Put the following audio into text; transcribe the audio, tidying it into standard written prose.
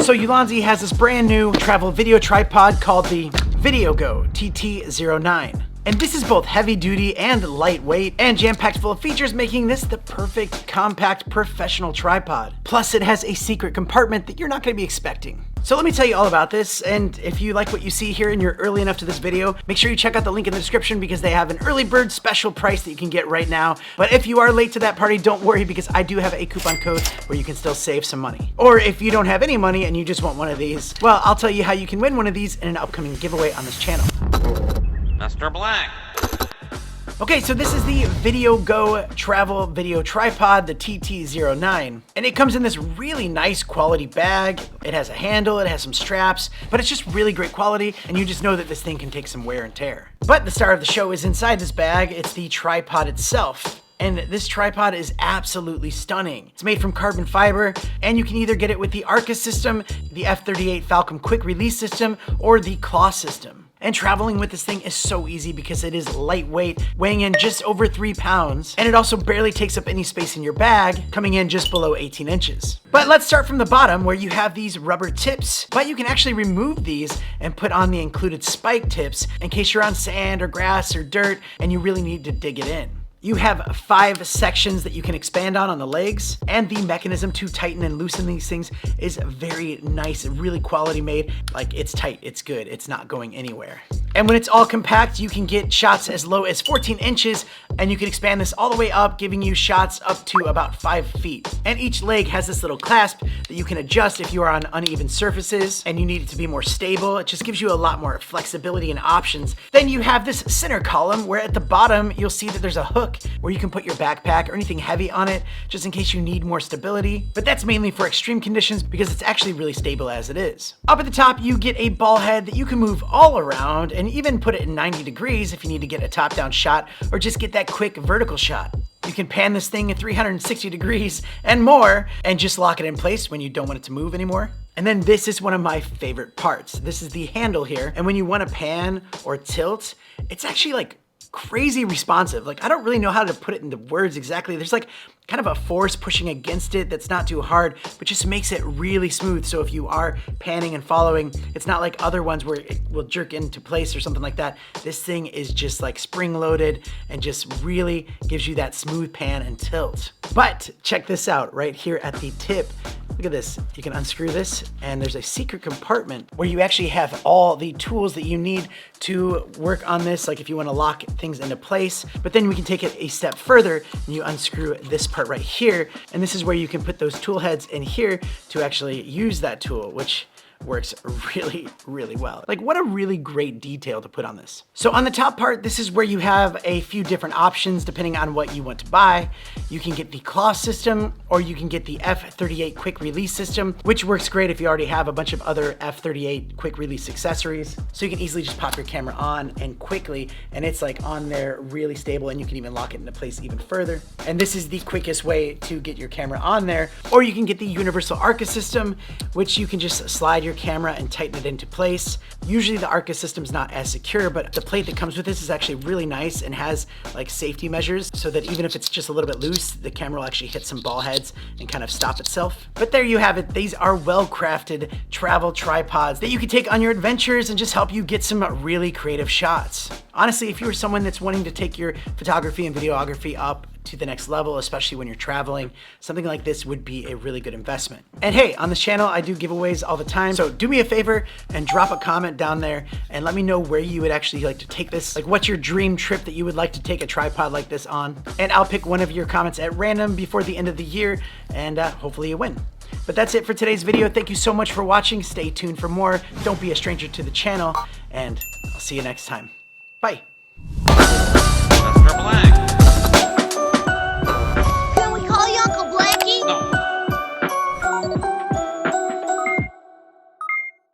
So Ulanzi has this brand new travel video tripod called the VideoGO TT09. And this is both heavy duty and lightweight and jam-packed full of features, making this the perfect compact professional tripod. Plus it has a secret compartment that you're not going to be expecting. So let me tell you all about this, and if you like what you see here and you're early enough to this video, make sure you check out the link in the description because they have an early bird special price that you can get right now. But if you are late to that party, don't worry because I do have a coupon code where you can still save some money. Or if you don't have any money and you just want one of these, well, I'll tell you how you can win one of these in an upcoming giveaway on this channel. Mr. Black. Okay, so this is the VideoGO Travel Video Tripod, the TT09. And it comes in this really nice quality bag. It has a handle, it has some straps, but it's just really great quality, and you just know that this thing can take some wear and tear. But the star of the show is inside this bag. It's the tripod itself. And this tripod is absolutely stunning. It's made from carbon fiber, and you can either get it with the ARCA system, the F38 Falcon quick release system, or the claw system. And traveling with this thing is so easy because it is lightweight, weighing in just over 3 pounds, and it also barely takes up any space in your bag, coming in just below 18 inches. But let's start from the bottom where you have these rubber tips, but you can actually remove these and put on the included spike tips in case you're on sand or grass or dirt and you really need to dig it in. You have 5 sections that you can expand on the legs, and the mechanism to tighten and loosen these things is very nice, really quality made. Like, it's tight, it's good, it's not going anywhere. And when it's all compact, you can get shots as low as 14 inches, and you can expand this all the way up, giving you shots up to about 5 feet. And each leg has this little clasp that you can adjust if you are on uneven surfaces and you need it to be more stable. It just gives you a lot more flexibility and options. Then you have this center column where at the bottom, you'll see that there's a hook where you can put your backpack or anything heavy on it, just in case you need more stability. But that's mainly for extreme conditions because it's actually really stable as it is. Up at the top, you get a ball head that you can move all around and even put it in 90 degrees if you need to get a top-down shot or just get that quick vertical shot. You can pan this thing at 360 degrees and more and just lock it in place when you don't want it to move anymore. And then this is one of my favorite parts. This is the handle here. And when you want to pan or tilt, it's actually like crazy responsive. Like, I don't really know how to put it into words exactly. There's like kind of a force pushing against it that's not too hard, but just makes it really smooth. So if you are panning and following, it's not like other ones where it will jerk into place or something like that. This thing is just like spring loaded and just really gives you that smooth pan and tilt. But check this out right here at the tip. Look at this. You can unscrew this and there's a secret compartment where you actually have all the tools that you need to work on this, like if you want to lock things into place. But then we can take it a step further and you unscrew this part right here, and this is where you can put those tool heads in here to actually use that tool, which works really, really well. Like, what a really great detail to put on this. So on the top part, this is where you have a few different options depending on what you want to buy. You can get the claw system, or you can get the F38 quick release system, which works great if you already have a bunch of other F38 quick release accessories. So you can easily just pop your camera on and quickly, and it's like on there really stable, and you can even lock it into place even further. And this is the quickest way to get your camera on there. Or you can get the universal ARCA system, which you can just slide your camera and tighten it into place. Usually the ARCA system's not as secure, but the plate that comes with this is actually really nice and has like safety measures so that even if it's just a little bit loose, the camera will actually hit some ball heads and kind of stop itself. But there you have it. These are well-crafted travel tripods that you can take on your adventures and just help you get some really creative shots. Honestly, if you're someone that's wanting to take your photography and videography up to the next level, especially when you're traveling, something like this would be a really good investment. And hey, on this channel, I do giveaways all the time. So do me a favor and drop a comment down there and let me know where you would actually like to take this. Like, what's your dream trip that you would like to take a tripod like this on? And I'll pick one of your comments at random before the end of the year, and hopefully you win. But that's it for today's video. Thank you so much for watching. Stay tuned for more. Don't be a stranger to the channel, and I'll see you next time. Bye. Mr. Black.